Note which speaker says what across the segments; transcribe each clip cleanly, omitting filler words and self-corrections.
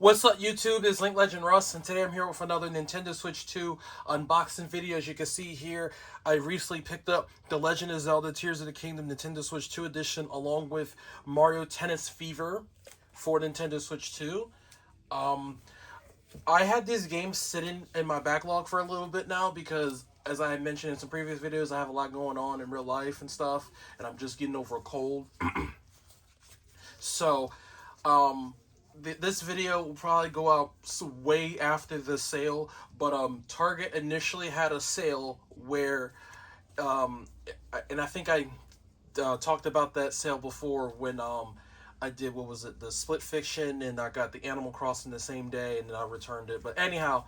Speaker 1: What's up, YouTube? It's Link Legend Russ, and today I'm here with another Nintendo Switch 2 unboxing video. As you can see here, I recently picked up The Legend of Zelda Tears of the Kingdom Nintendo Switch 2 edition, along with Mario Tennis Fever for Nintendo Switch 2. I had these games sitting in my backlog for a little bit now because, as I had mentioned in some previous videos, I have a lot going on in real life and stuff, and I'm just getting over a cold. So, this video will probably go out way after the sale, but Target initially had a sale where, and I think I talked about that sale before when I did, what was it, the Split Fiction, and I got the Animal Crossing the same day, and then I returned it. But anyhow,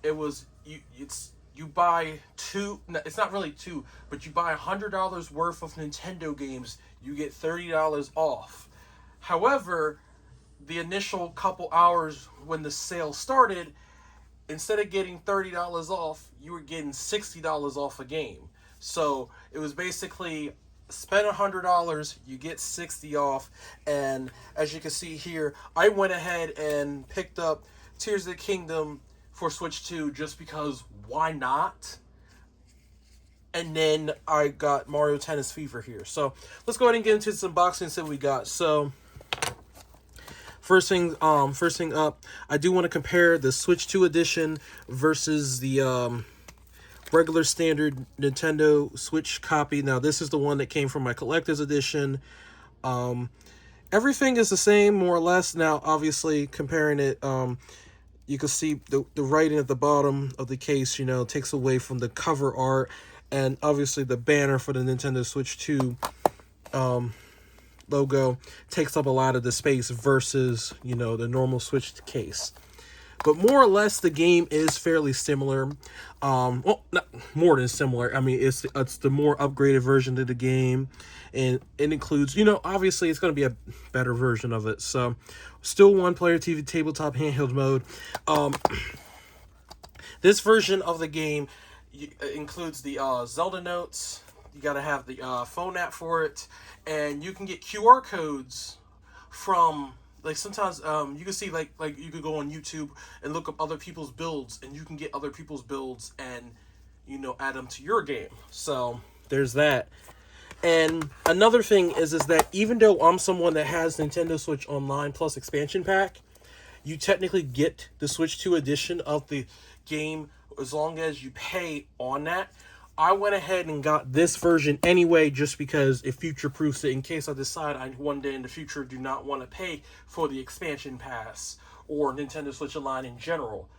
Speaker 1: it was you buy two. It's not really two, but you buy $100 worth of Nintendo games, you get $30 off. However, the initial couple hours when the sale started, instead of getting $30 off, you were getting $60 off a game. So it was basically spend $100, you get 60 off. And as you can see here, I went ahead and picked up Tears of the Kingdom for Switch 2 just because why not? And then I got Mario Tennis Fever here. So let's go ahead and get into this unboxing and see what we got. So first thing up, I do want to compare the Switch 2 edition versus the regular standard Nintendo Switch copy. Now, this is the one that came from my collector's edition. Everything is the same, more or less. Now, obviously, comparing it, you can see the writing at the bottom of the case, you know, takes away from the cover art. And obviously, the banner for the Nintendo Switch 2 logo takes up a lot of the space versus, you know, the normal Switch case. But more or less, the game is fairly similar. Well, not more than similar. I mean, it's the more upgraded version of the game, and it includes, you know, obviously it's going to be a better version of it. So, still one-player TV tabletop handheld mode. This version of the game includes the Zelda notes. You got to have the phone app for it, and you can get QR codes from, like, sometimes you can see like you could go on YouTube and look up other people's builds, and you can get other people's builds and, you know, add them to your game. So there's that. And another thing is that even though I'm someone that has Nintendo Switch Online Plus expansion pack, you technically get the Switch 2 edition of the game as long as you pay on that. I went ahead and got this version anyway, just because it future-proofs it in case I decide I one day in the future do not want to pay for the expansion pass or Nintendo Switch Online in general.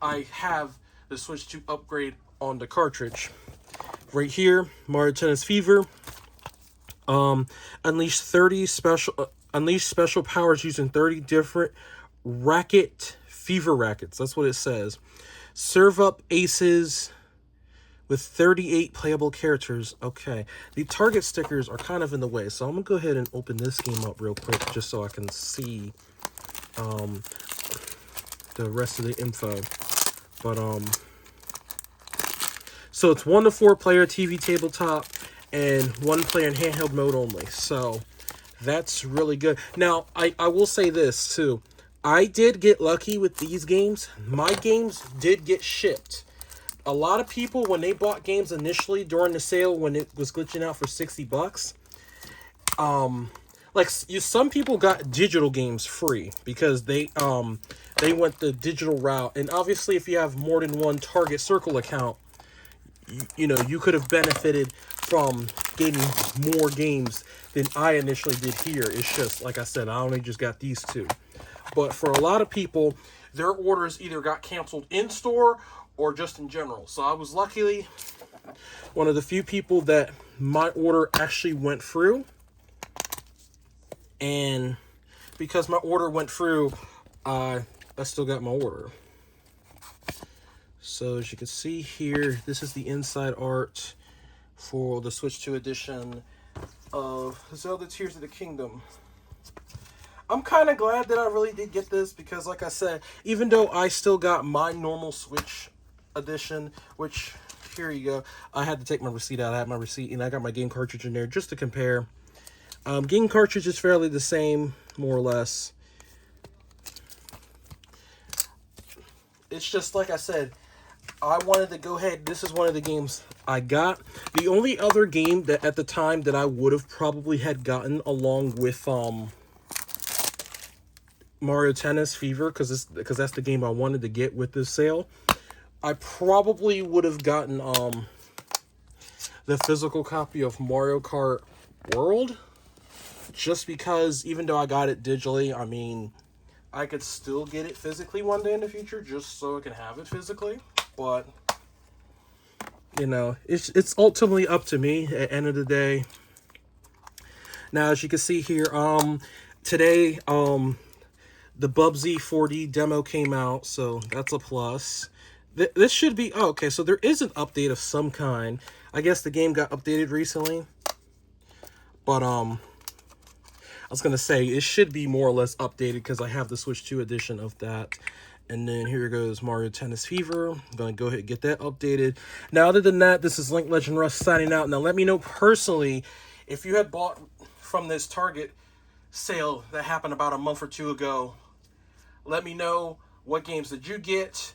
Speaker 1: I have the Switch 2 upgrade on the cartridge. Right here, Mario Tennis Fever. Unleash special powers using 30 different fever rackets. That's what it says. Serve up aces with 38 playable characters. Okay. The Target stickers are kind of in the way, so I'm going to go ahead and open this game up real quick just so I can see the rest of the info. But, so it's 1 to 4 player TV tabletop and 1 player in handheld mode only. So that's really good. Now, I will say this too. I did get lucky with these games. My games did get shipped. A lot of people, when they bought games initially during the sale, when it was glitching out for $60, some people got digital games free because they went the digital route. And obviously, if you have more than one Target Circle account, you know, you could have benefited from getting more games than I initially did here. It's just, like I said, I only just got these two. But for a lot of people, their orders either got canceled in store or just in general. So I was luckily one of the few people that my order actually went through. And because my order went through, I still got my order. So as you can see here, this is the inside art for the Switch 2 edition of Zelda Tears of the Kingdom. I'm kind of glad that I really did get this because, like I said, even though I still got my normal Switch edition, which, here you go, I had to take my receipt out. I had my receipt, and I got my game cartridge in there just to compare. Game cartridge is fairly the same, more or less. it's just like I said, I wanted to go ahead. This is one of the games I got. The only other game that at the time that I would have probably had gotten along with Mario Tennis Fever, because that's the game I wanted to get with this sale. I probably would have gotten the physical copy of Mario Kart World, just because even though I got it digitally, I mean, I could still get it physically one day in the future, just so I can have it physically. But you know, it's ultimately up to me at the end of the day. Now, as you can see here, today, the Bubsy 4D demo came out, so that's a plus. This should be, oh, okay, so there is an update of some kind. I guess the game got updated recently. But, I was going to say, it should be more or less updated because I have the Switch 2 edition of that. And then here goes Mario Tennis Fever. I'm going to go ahead and get that updated. Now, other than that, this is Link Legend Rush signing out. Now, let me know personally if you had bought from this Target sale that happened about a month or two ago. Let me know, what games did you get?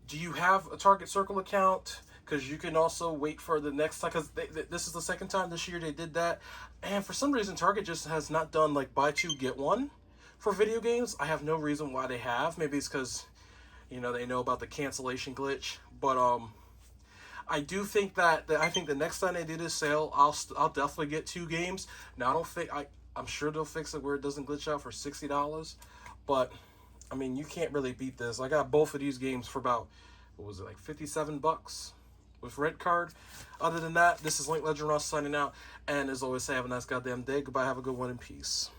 Speaker 1: Do you have a Target Circle account? Because you can also wait for the next time. Because this is the second time this year they did that. And for some reason, Target just has not done like buy two, get one for video games. I have no reason why they have. Maybe it's because, you know, they know about the cancellation glitch. But I do think that I think the next time they do this sale, I'll definitely get 2 games. Now, I don't think I'm sure they'll fix it where it doesn't glitch out for $60. But I mean, you can't really beat this. I got both of these games for about, what was it, like $57 with Red Card. Other than that, this is Link Legend Rush signing out. And as always, say, have a nice goddamn day. Goodbye, have a good one, and peace.